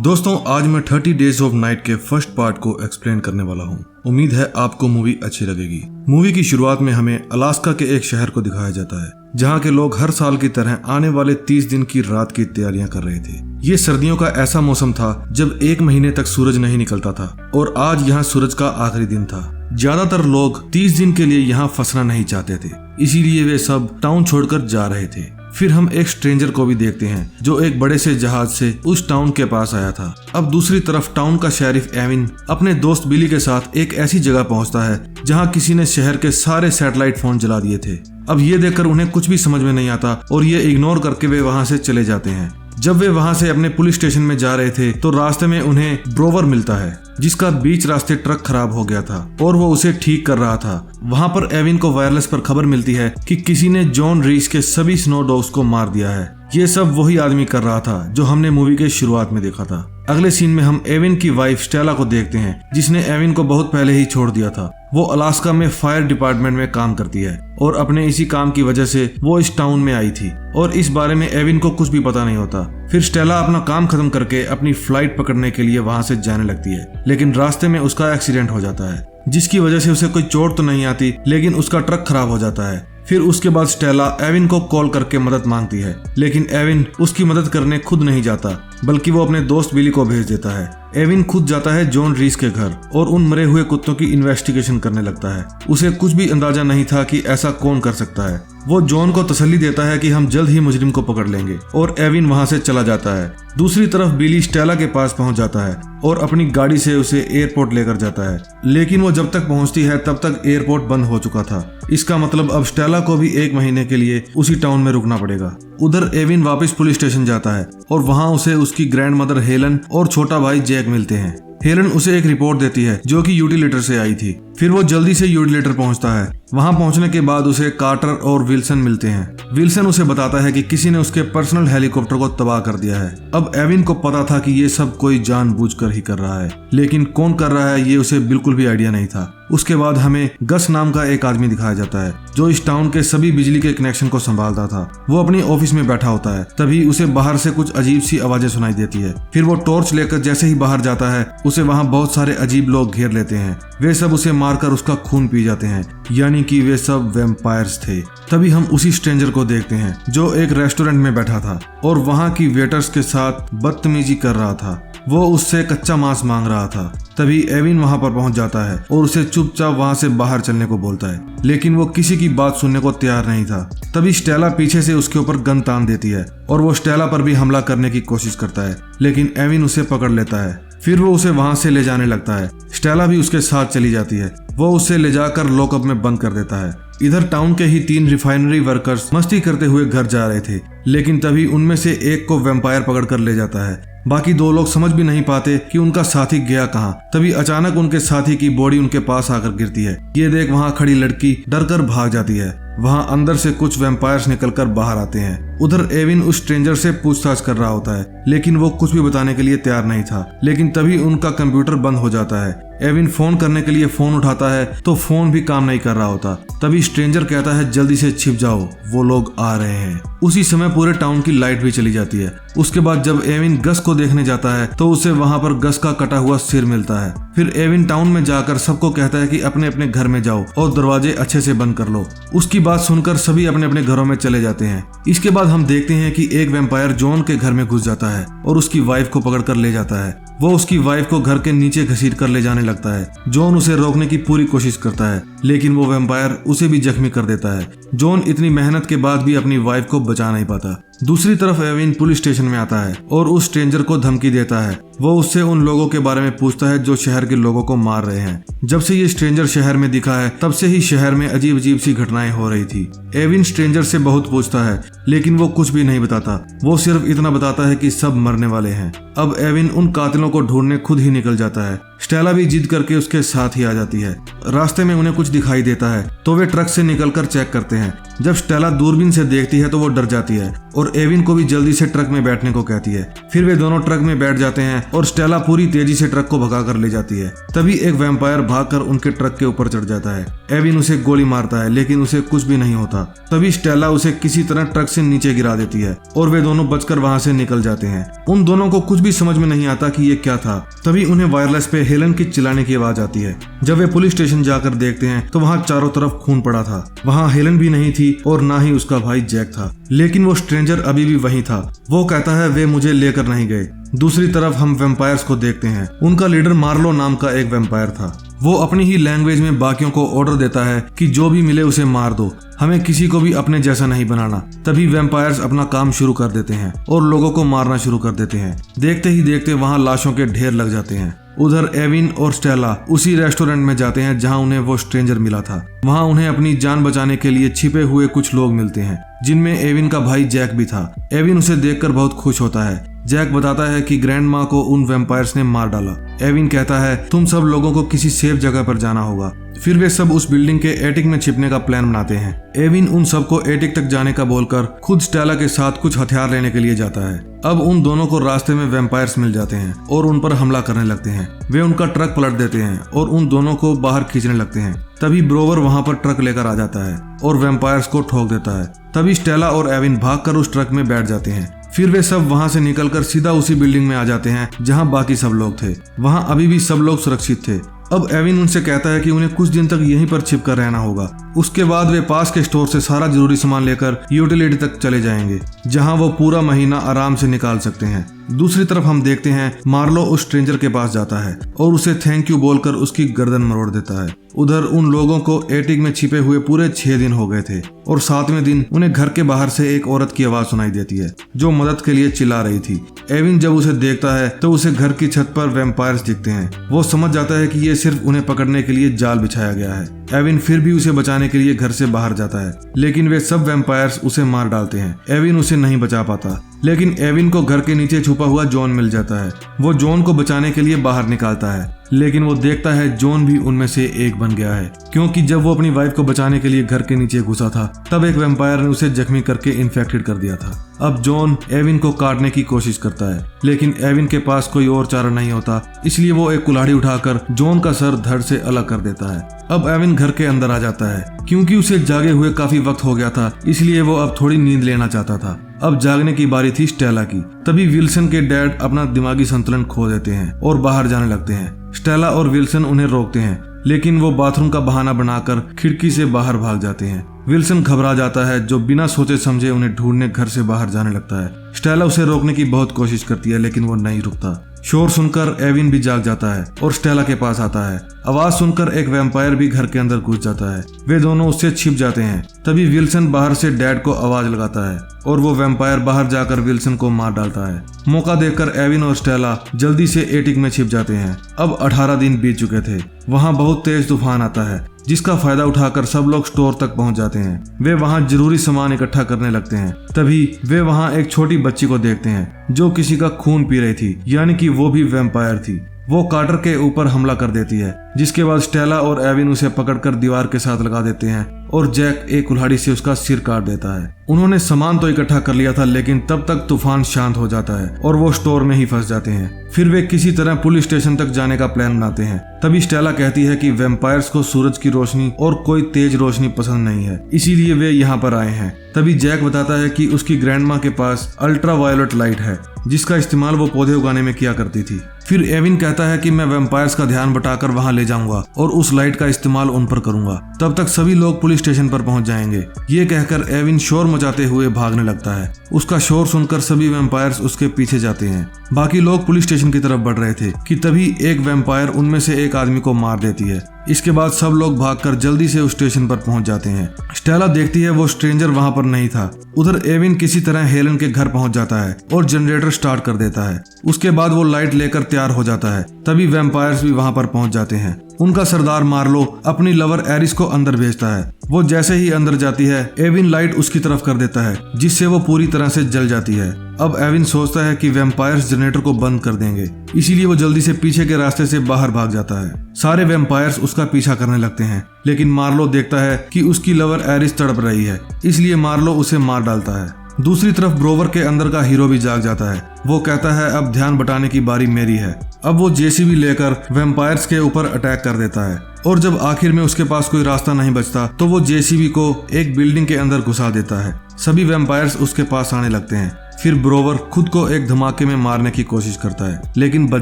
दोस्तों आज मैं 30 डेज ऑफ नाइट के फर्स्ट पार्ट को एक्सप्लेन करने वाला हूँ। उम्मीद है आपको मूवी अच्छी लगेगी। मूवी की शुरुआत में हमें अलास्का के एक शहर को दिखाया जाता है जहाँ के लोग हर साल की तरह आने वाले 30 दिन की रात की तैयारियां कर रहे थे। ये सर्दियों का ऐसा मौसम था जब 1 महीने तक सूरज नहीं निकलता था और आज यहाँ सूरज का आखिरी दिन था। ज्यादातर लोग 30 दिन के लिए यहाँ फंसना नहीं चाहते थे, इसीलिए वे सब टाउन छोड़कर जा रहे थे। फिर हम एक स्ट्रेंजर को भी देखते हैं जो एक बड़े से जहाज से उस टाउन के पास आया था। अब दूसरी तरफ टाउन का शेरिफ एविन अपने दोस्त बिली के साथ एक ऐसी जगह पहुंचता है जहां किसी ने शहर के सारे सैटेलाइट फोन जला दिए थे। अब ये देखकर उन्हें कुछ भी समझ में नहीं आता और ये इग्नोर करके वे वहां से चले जाते हैं। जब वे वहां से अपने पुलिस स्टेशन में जा रहे थे तो रास्ते में उन्हें ब्रोवर मिलता है जिसका बीच रास्ते ट्रक खराब हो गया था और वो उसे ठीक कर रहा था। वहां पर एविन को वायरलेस पर खबर मिलती है कि किसी ने जॉन रीस के सभी स्नो डॉग्स को मार दिया है। ये सब वही आदमी कर रहा था जो हमने मूवी के शुरुआत में देखा था। अगले सीन में हम एविन की वाइफ स्टेला को देखते हैं जिसने एविन को बहुत पहले ही छोड़ दिया था। वो अलास्का में फायर डिपार्टमेंट में काम करती है और अपने इसी काम की वजह से वो इस टाउन में आई थी और इस बारे में एविन को कुछ भी पता नहीं होता। फिर स्टेला अपना काम खत्म करके अपनी फ्लाइट पकड़ने के लिए वहां से जाने लगती है, लेकिन रास्ते में उसका एक्सीडेंट हो जाता है जिसकी वजह से उसे कोई चोट तो नहीं आती लेकिन उसका ट्रक खराब हो जाता है। फिर उसके बाद स्टेला एविन को कॉल करके मदद मांगती है, लेकिन एविन उसकी मदद करने खुद नहीं जाता बल्कि वो अपने दोस्त बिली को भेज देता है। एविन खुद जाता है जॉन रीस के घर और उन मरे हुए कुत्तों की इन्वेस्टिगेशन करने लगता है। उसे कुछ भी अंदाजा नहीं था कि ऐसा कौन कर सकता है। वो जॉन को तसल्ली देता है कि हम जल्द ही मुजरिम को पकड़ लेंगे और एविन वहां से चला जाता है। दूसरी तरफ बिली स्टेला के पास पहुंच जाता है और अपनी गाड़ी से उसे एयरपोर्ट लेकर जाता है, लेकिन वो जब तक पहुंचती है तब तक एयरपोर्ट बंद हो चुका था। इसका मतलब अब स्टेला को भी 1 महीने के लिए उसी टाउन में रुकना पड़ेगा। उधर एविन वापस पुलिस स्टेशन जाता है और वहां उसे उसकी ग्रैंड मदर हेलन और छोटा भाई जैक मिलते हैं। हेलन उसे एक रिपोर्ट देती है जो कि यूटिलिटर से आई थी। फिर वो जल्दी से यूटिलिटर पहुंचता है। वहां पहुंचने के बाद उसे कार्टर और विल्सन मिलते हैं। विल्सन उसे बताता है कि किसी ने उसके पर्सनल हेलीकॉप्टर को तबाह कर दिया है। अब एविन को पता था कि ये सब कोई जानबूझकर ही कर रहा है, लेकिन कौन कर रहा है ये उसे बिल्कुल भी आइडिया नहीं था। उसके बाद हमें गस नाम का एक आदमी दिखाया जाता है जो इस टाउन के सभी बिजली के कनेक्शन को संभालता था। वो अपनी ऑफिस में बैठा होता है, तभी उसे बाहर से कुछ अजीब सी आवाजें सुनाई देती है। फिर वो टॉर्च लेकर जैसे ही बाहर जाता है उसे वहाँ बहुत सारे अजीब लोग घेर लेते हैं। वे सब उसे मारकर उसका खून पी जाते हैं, यानी कि वे सब वैम्पायर्स थे। तभी हम उसी स्ट्रेंजर को देखते हैं जो एक रेस्टोरेंट में बैठा था और वहाँ की वेटर्स के साथ बदतमीजी कर रहा था। वो उससे कच्चा मांस मांग रहा था। तभी एविन वहां पर पहुंच जाता है और उसे चुपचाप वहां से बाहर चलने को बोलता है, लेकिन वो किसी की बात सुनने को तैयार नहीं था। तभी स्टेला पीछे से उसके ऊपर गन तान देती है और वो स्टेला पर भी हमला करने की कोशिश करता है, लेकिन एविन उसे पकड़ लेता है। फिर वो उसे वहां से ले जाने लगता है। स्टेला भी उसके साथ चली जाती है। वो उसे ले जाकर लॉकअप में बंद कर देता है। इधर टाउन के ही 3 रिफाइनरी वर्कर्स मस्ती करते हुए घर जा रहे थे, लेकिन तभी उनमें से एक को वैम्पायर पकड़ कर ले जाता है। बाकी 2 लोग समझ भी नहीं पाते कि उनका साथी गया कहाँ। तभी अचानक उनके साथी की बॉडी उनके पास आकर गिरती है। ये देख वहाँ खड़ी लड़की डरकर भाग जाती है। वहाँ अंदर से कुछ वैम्पायर्स निकलकर बाहर आते हैं। उधर एविन उस स्ट्रेंजर से पूछताछ कर रहा होता है, लेकिन वो कुछ भी बताने के लिए तैयार नहीं था। लेकिन तभी उनका कंप्यूटर बंद हो जाता है। एविन फोन करने के लिए फोन उठाता है तो फोन भी काम नहीं कर रहा होता। तभी स्ट्रेंजर कहता है जल्दी से छिप जाओ, वो लोग आ रहे हैं। उसी समय पूरे टाउन की लाइट भी चली जाती है। उसके बाद जब एविन गस को देखने जाता है तो उसे वहां पर गस का कटा हुआ सिर मिलता है। फिर एविन टाउन में जाकर सबको कहता है कि अपने अपने घर में जाओ और दरवाजे अच्छे से बंद कर लो। उसकी बात सुनकर सभी अपने अपने घरों में चले जाते हैं। इसके बाद हम देखते हैं कि एक वैम्पायर जॉन के घर में घुस जाता है और उसकी वाइफ को पकड़ कर ले जाता है। वो उसकी वाइफ को घर के नीचे घसीट कर ले जाने लगता है। जॉन उसे रोकने की पूरी कोशिश करता है, लेकिन वो वैम्पायर उसे भी जख्मी कर देता है। जॉन इतनी मेहनत के बाद भी अपनी वाइफ को बचा नहीं पाता। दूसरी तरफ एविन पुलिस स्टेशन में आता है और उस स्ट्रेंजर को धमकी देता है। वो उससे उन लोगों के बारे में पूछता है जो शहर के लोगों को मार रहे हैं। जब से ये स्ट्रेंजर शहर में दिखा है तब से ही शहर में अजीब अजीब सी घटनाएं हो रही थी। एविन स्ट्रेंजर से बहुत पूछता है, लेकिन वो कुछ भी नहीं बताता। वो सिर्फ इतना बताता है कि सब मरने वाले हैं। अब एविन उन कातिलों को ढूंढने खुद ही निकल जाता है। स्टेला भी जिद करके उसके साथ ही आ जाती है। रास्ते में उन्हें कुछ दिखाई देता है तो वे ट्रक से निकलकर चेक करते हैं। जब स्टेला दूरबीन से देखती है तो वो डर जाती है और एविन को भी जल्दी से ट्रक में बैठने को कहती है। फिर वे दोनों ट्रक में बैठ जाते हैं और स्टेला पूरी तेजी से ट्रक को भगा कर ले जाती है। तभी एक वैम्पायर भागकर उनके ट्रक के ऊपर चढ़ जाता है। एविन उसे गोली मारता है लेकिन उसे कुछ भी नहीं होता। तभी स्टेला उसे किसी तरह ट्रक से नीचे गिरा देती है और वे दोनों बचकर वहां से निकल जाते हैं। उन दोनों को कुछ भी समझ में नहीं आता कि ये क्या था। तभी उन्हें वायरलेस पे हेलन की चिल्लाने की आवाज आती है। जब वे पुलिस स्टेशन जाकर देखते हैं तो वहाँ चारों तरफ खून पड़ा था। वहाँ हेलन भी नहीं थी और ना ही उसका भाई जैक था, लेकिन वो स्ट्रेंजर अभी भी वही था। वो कहता है वे मुझे लेकर नहीं गए। दूसरी तरफ हम वैम्पायर्स को देखते हैं। उनका लीडर मार्लो नाम का एक वैम्पायर था। वो अपनी ही लैंग्वेज में बाकियों को ऑर्डर देता है कि जो भी मिले उसे मार दो, हमें किसी को भी अपने जैसा नहीं बनाना। तभी वैम्पायर्स अपना काम शुरू कर देते हैं और लोगों को मारना शुरू कर देते हैं। देखते ही देखते वहाँ लाशों के ढेर लग जाते हैं। उधर एविन और स्टेला उसी रेस्टोरेंट में जाते हैं जहां उन्हें वो स्ट्रेंजर मिला था। वहां उन्हें अपनी जान बचाने के लिए छिपे हुए कुछ लोग मिलते हैं, जिनमें एविन का भाई जैक भी था। एविन उसे देखकर बहुत खुश होता है। जैक बताता है कि ग्रैंड माँ को उन वैम्पायर्स ने मार डाला। एविन कहता है तुम सब लोगों को किसी सेफ जगह पर जाना होगा। फिर वे सब उस बिल्डिंग के एटिक में छिपने का प्लान बनाते हैं। एविन उन सबको एटिक तक जाने का बोलकर खुद स्टेला के साथ कुछ हथियार लेने के लिए जाता है। अब उन दोनों को रास्ते में वैम्पायर्स मिल जाते हैं और उन पर हमला करने लगते हैं। वे उनका ट्रक पलट देते हैं और उन दोनों को बाहर खींचने लगते हैं। तभी ब्रोवर वहां पर ट्रक लेकर आ जाता है और वैम्पायर्स को ठोक देता है। तभी स्टेला और एविन भागकर उस ट्रक में बैठ जाते हैं। फिर वे सब वहां से निकलकर सीधा उसी बिल्डिंग में आ जाते हैं जहां बाकी सब लोग थे। वहां अभी भी सब लोग सुरक्षित थे। अब एविन उनसे कहता है कि उन्हें कुछ दिन तक यहीं पर छिप कर रहना होगा। उसके बाद वे पास के स्टोर से सारा जरूरी सामान लेकर यूटिलिटी तक चले जाएंगे, जहां वो पूरा महीना आराम से निकाल सकते हैं। दूसरी तरफ हम देखते हैं मार्लो उस स्ट्रेंजर के पास जाता है और उसे थैंक यू बोलकर उसकी गर्दन मरोड़ देता है। उधर उन लोगों को एटिक में छिपे हुए पूरे 6 दिन हो गए थे और 7वें दिन उन्हें घर के बाहर से एक औरत की आवाज सुनाई देती है जो मदद के लिए चिल्ला रही थी। एविन जब उसे देखता है तो उसे घर की छत पर वैम्पायर्स दिखते हैं। वो समझ जाता है कि ये सिर्फ उन्हें पकड़ने के लिए जाल बिछाया गया है। एविन फिर भी उसे बचाने के लिए घर से बाहर जाता है, लेकिन वे सब वैम्पायर्स उसे मार डालते हैं। एविन उसे नहीं बचा पाता, लेकिन एविन को घर के नीचे छुपा हुआ जॉन मिल जाता है। वो जॉन को बचाने के लिए बाहर निकालता है, लेकिन वो देखता है जॉन भी उनमें से एक बन गया है, क्योंकि जब वो अपनी वाइफ को बचाने के लिए घर के नीचे घुसा था तब एक वैम्पायर ने उसे जख्मी करके इन्फेक्टेड कर दिया था। अब जॉन एविन को काटने की कोशिश करता है, लेकिन एविन के पास कोई और चारा नहीं होता, इसलिए वो एक कुल्हाड़ी उठाकर जॉन का सर धड़ से अलग कर देता है। अब एविन घर के अंदर आ जाता है। क्योंकि उसे जागे हुए काफी वक्त हो गया था, इसलिए वो अब थोड़ी नींद लेना चाहता था। अब जागने की बारी थी स्टेला की। तभी विल्सन के डैड अपना दिमागी संतुलन खो देते हैं और बाहर जाने लगते हैं। स्टेला और विल्सन उन्हें रोकते हैं, लेकिन वो बाथरूम का बहाना बनाकर खिड़की से बाहर भाग जाते हैं। विल्सन घबरा जाता है, जो बिना सोचे समझे उन्हें ढूंढने घर से बाहर जाने लगता है। स्टेला उसे रोकने की बहुत कोशिश करती है, लेकिन वो नहीं रुकता। शोर सुनकर एविन भी जाग जाता है और स्टेला के पास आता है। आवाज सुनकर एक वैम्पायर भी घर के अंदर घुस जाता है। वे दोनों उससे छिप जाते हैं। तभी विल्सन बाहर से डैड को आवाज लगाता है और वो वैम्पायर बाहर जाकर विल्सन को मार डालता है। मौका देखकर एविन और स्टेला जल्दी से एटिक में छिप जाते हैं। अब 18 दिन बीत चुके थे। वहाँ बहुत तेज तूफान आता है, जिसका फायदा उठाकर सब लोग स्टोर तक पहुंच जाते हैं। वे वहां जरूरी सामान इकट्ठा करने लगते हैं। तभी वे वहां एक छोटी बच्ची को देखते हैं जो किसी का खून पी रही थी, यानी कि वो भी वैम्पायर थी। वो कार्टर के ऊपर हमला कर देती है, जिसके बाद स्टेला और एविन उसे पकड़कर दीवार के साथ लगा देते हैं और जैक एक कुल्हाड़ी से उसका सिर काट देता है। उन्होंने सामान तो इकट्ठा कर लिया था, लेकिन तब तक तूफान शांत हो जाता है और वो स्टोर में ही फंस जाते हैं। फिर वे किसी तरह पुलिस स्टेशन तक जाने का प्लान बनाते हैं। तभी स्टेला कहती है कि वैम्पायर्स को सूरज की रोशनी और कोई तेज रोशनी पसंद नहीं है, इसीलिए वे यहाँ पर आए हैं। तभी जैक बताता है कि उसकी ग्रैंडमा के पास अल्ट्रा वायलेट लाइट है, जिसका इस्तेमाल वो पौधे उगाने में किया करती थी। फिर एविन कहता है कि मैं वैम्पायर्स का ध्यान बटाकर वहां ले जाऊंगा और उस लाइट का इस्तेमाल उन पर करूंगा। तब तक सभी लोग पुलिस स्टेशन पर पहुंच जाएंगे। ये कहकर एविन शोर मचाते हुए भागने लगता है। उसका शोर सुनकर सभी वैम्पायर्स उसके पीछे जाते हैं। बाकी लोग पुलिस स्टेशन की तरफ बढ़ रहे थे कि तभी एक वैम्पायर उनमें से एक आदमी को मार देती है। इसके बाद सब लोग भागकर जल्दी से उस स्टेशन पर पहुंच जाते हैं। स्टेला देखती है वो स्ट्रेंजर वहां पर नहीं था। उधर एविन किसी तरह हेलन के घर पहुंच जाता है और जनरेटर स्टार्ट कर देता है। उसके बाद वो लाइट लेकर तैयार हो जाता है। तभी वैम्पायर्स भी वहां पर पहुंच जाते हैं। उनका सरदार मार्लो अपनी लवर एरिस को अंदर भेजता है। वो जैसे ही अंदर जाती है, एविन लाइट उसकी तरफ कर देता है, जिससे वो पूरी तरह से जल जाती है। अब एविन सोचता है कि वैम्पायर्स जनरेटर को बंद कर देंगे, इसीलिए वो जल्दी से पीछे के रास्ते से बाहर भाग जाता है। सारे वैम्पायर्स उसका पीछा करने लगते हैं, लेकिन मार्लो देखता है कि उसकी लवर एरिस तड़प रही है, इसलिए मार्लो उसे मार डालता है। दूसरी तरफ ब्रोवर के अंदर का हीरो भी जाग जाता है। वो कहता है अब ध्यान बटाने की बारी मेरी है। अब वो जेसीबी लेकर वैम्पायर्स के ऊपर अटैक कर देता है और जब आखिर में उसके पास कोई रास्ता नहीं बचता तो वो जेसीबी को एक बिल्डिंग के अंदर घुसा देता है। सभी वैम्पायर्स उसके पास आने लगते हैं। फिर ब्रोवर खुद को एक धमाके में मारने की कोशिश करता है लेकिन बच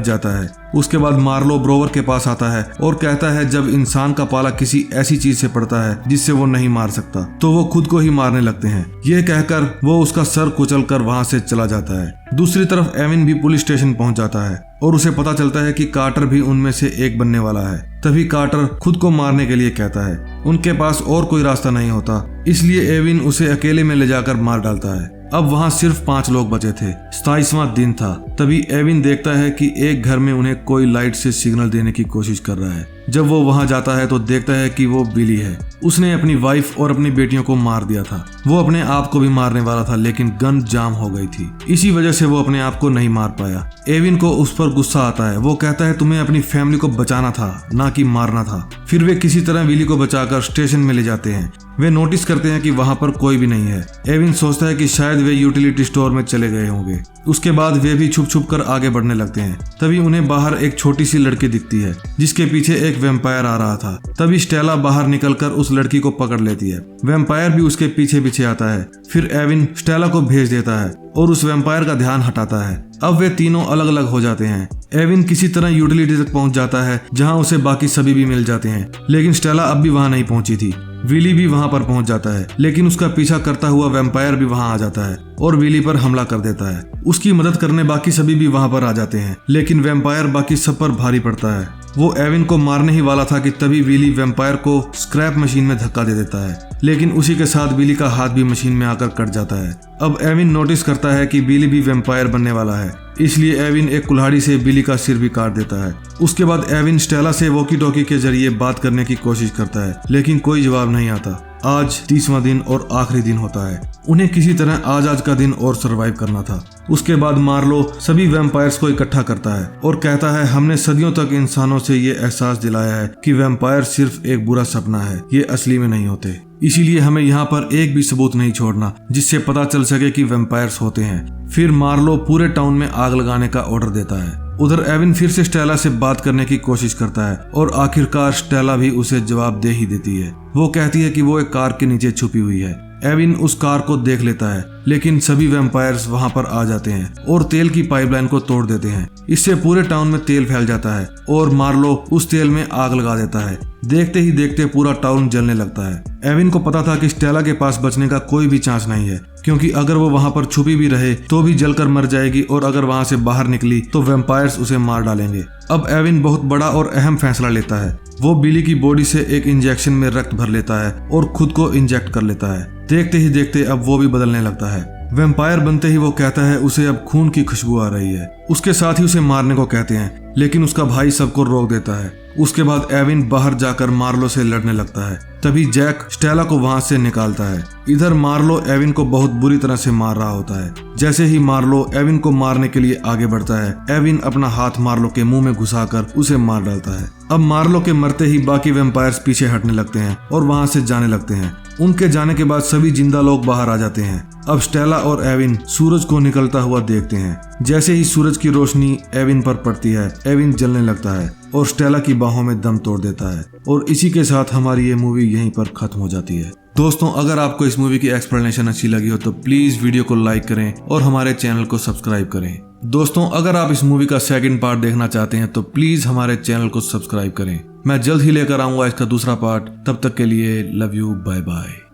जाता है। उसके बाद मार्लो ब्रोवर के पास आता है और कहता है जब इंसान का पाला किसी ऐसी चीज से पड़ता है जिससे वो नहीं मार सकता तो वो खुद को ही मारने लगते हैं। यह कहकर वो उसका सर कुचल कर वहां से चला जाता है। दूसरी तरफ एविन भी पुलिस स्टेशन पहुंच जाता है और उसे पता चलता है कि कार्टर भी उनमें से एक बनने वाला है। तभी कार्टर खुद को मारने के लिए कहता है। उनके पास और कोई रास्ता नहीं होता, इसलिए एविन उसे अकेले में ले जाकर मार डालता है। अब वहाँ सिर्फ 5 लोग बचे थे। 27वां दिन था। तभी एविन देखता है कि एक घर में उन्हें कोई लाइट से सिग्नल देने की कोशिश कर रहा है। जब वो वहाँ जाता है तो देखता है कि वो बिली है। उसने अपनी वाइफ और अपनी बेटियों को मार दिया था। वो अपने आप को भी मारने वाला था लेकिन गन जाम हो गई थी, इसी वजह से वो अपने आप को नहीं मार पाया। एविन को उस पर गुस्सा आता है। वो कहता है तुम्हें अपनी फैमिली को बचाना था, ना कि मारना था। फिर वे किसी तरह विली को बचाकर स्टेशन में ले जाते हैं। वे नोटिस करते हैं कि वहां पर कोई भी नहीं है। एविन सोचता है कि शायद वे यूटिलिटी स्टोर में चले गए होंगे। उसके बाद वे भी छुप छुप कर आगे बढ़ने लगते हैं। तभी उन्हें बाहर एक छोटी सी लड़की दिखती है जिसके पीछे एक वैम्पायर आ रहा था। तभी स्टेला बाहर निकलकर उस लड़की को पकड़ लेती है। वैम्पायर भी उसके पीछे पीछे आता है। फिर एविन स्टेला को भेज देता है और उस वैम्पायर का ध्यान हटाता है। अब वे तीनों अलग अलग हो जाते हैं। एविन किसी तरह यूटिलिटी तक पहुंच जाता है जहां उसे बाकी सभी भी मिल जाते हैं, लेकिन स्टेला अब भी वहां नहीं पहुंची थी। विली भी वहां पर पहुंच जाता है लेकिन उसका पीछा करता हुआ वैम्पायर भी वहां आ जाता है और विली पर हमला कर देता है। उसकी मदद करने बाकी सभी भी वहां पर आ जाते हैं लेकिन वैम्पायर बाकी सब पर भारी पड़ता है। वो एविन को मारने ही वाला था कि तभी विली वैम्पायर को स्क्रैप मशीन में धक्का दे देता है, लेकिन उसी के साथ विली का हाथ भी मशीन में आकर कट जाता है। अब एविन नोटिस करता है कि विली भी वैम्पायर बनने वाला है, इसलिए एविन एक कुल्हाड़ी से विली का सिर भी काट देता है। उसके बाद एविन स्टेला से वॉकी टॉकी के जरिए बात करने की कोशिश करता है लेकिन कोई जवाब नहीं आता। आज 30वां दिन और आखिरी दिन होता है। उन्हें किसी तरह आज का दिन और सरवाइव करना था। उसके बाद मार्लो सभी वैम्पायर्स को इकट्ठा करता है और कहता है हमने सदियों तक इंसानों से ये एहसास दिलाया है कि वैम्पायर सिर्फ एक बुरा सपना है, ये असली में नहीं होते। इसीलिए हमें यहाँ पर एक भी सबूत नहीं छोड़ना जिससे पता चल सके कि वैम्पायर्स होते हैं। फिर मार्लो पूरे टाउन में आग लगाने का ऑर्डर देता है। उधर एविन फिर से स्टेला से बात करने की कोशिश करता है और आखिरकार स्टेला भी उसे जवाब दे ही देती है। वो कहती है कि वो एक कार के नीचे छुपी हुई है। एविन उस कार को देख लेता है लेकिन सभी वैम्पायर्स वहां पर आ जाते हैं और तेल की पाइपलाइन को तोड़ देते हैं। इससे पूरे टाउन में तेल फैल जाता है और मार्लो उस तेल में आग लगा देता है। देखते ही देखते पूरा टाउन जलने लगता है। एविन को पता था कि स्टेला के पास बचने का कोई भी चांस नहीं है, क्योंकि अगर वो वहां पर छुपी भी रहे तो भी जलकर मर जाएगी और अगर वहां से बाहर निकली तो वैम्पायर्स उसे मार डालेंगे। अब एविन बहुत बड़ा और अहम फैसला लेता है। वो बिली की बॉडी से एक इंजेक्शन में रक्त भर लेता है और खुद को इंजेक्ट कर लेता है। देखते ही देखते अब वो भी बदलने लगता है। वैम्पायर बनते ही वो कहता है उसे अब खून की खुशबू आ रही है। उसके साथ ही उसे मारने को कहते हैं लेकिन उसका भाई सबको रोक देता है। उसके बाद एविन बाहर जाकर मार्लो से लड़ने लगता है। तभी जैक स्टेला को वहां से निकालता है। इधर मार्लो एविन को बहुत बुरी तरह से मार रहा होता है। जैसे ही मार्लो एविन को मारने के लिए आगे बढ़ता है, एविन अपना हाथ मार्लो के मुंह में घुसाकर उसे मार डालता है। अब मार्लो के मरते ही बाकी वैम्पायर्स पीछे हटने लगते हैं और वहां से जाने लगते हैं। उनके जाने के बाद सभी जिंदा लोग बाहर आ जाते हैं। अब स्टेला और एविन सूरज को निकलता हुआ देखते हैं। जैसे ही सूरज की रोशनी एविन पर पड़ती है, एविन जलने लगता है और स्टेला की बाहों में दम तोड़ देता है। और इसी के साथ हमारी ये मूवी यहीं पर खत्म हो जाती है। दोस्तों, अगर आपको इस मूवी की एक्सप्लेनेशन अच्छी लगी हो तो प्लीज वीडियो को लाइक करें और हमारे चैनल को सब्सक्राइब करें। दोस्तों, अगर आप इस मूवी का सेकंड पार्ट देखना चाहते हैं तो प्लीज हमारे चैनल को सब्सक्राइब करें। मैं जल्द ही लेकर आऊंगा इसका दूसरा पार्ट। तब तक के लिए लव यू, बाय बाय।